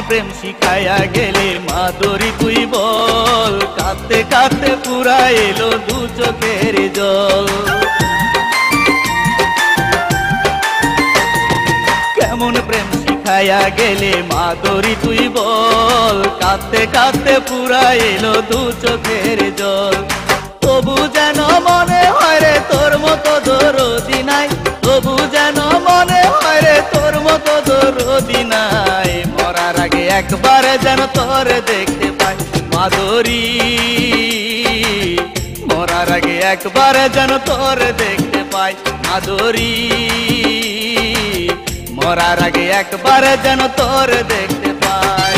প্রেম শিখাইয়া গেলে মাধুরী তুই বল, কাঁদতে কাঁদতে পুরা এলো দু চোখের জল। কেমন প্রেম শিখাইয়া গেলে মাধুরী তুই বল, কাঁদতে কাঁদতে পুরা এলো দু চোখের জল। তবু যেন মনে হয় রে তোর মতো দরদি নাই, তবু যেন মনে হয় রে তোর মতো দরদি নাই। মরার আগে একবার যেন তোর দেখতে পাই মাধুরী, মরার আগে একবার যেন তোর দেখতে পাই মাধুরী, মরার আগে একবার যেন তোর দেখতে পাই।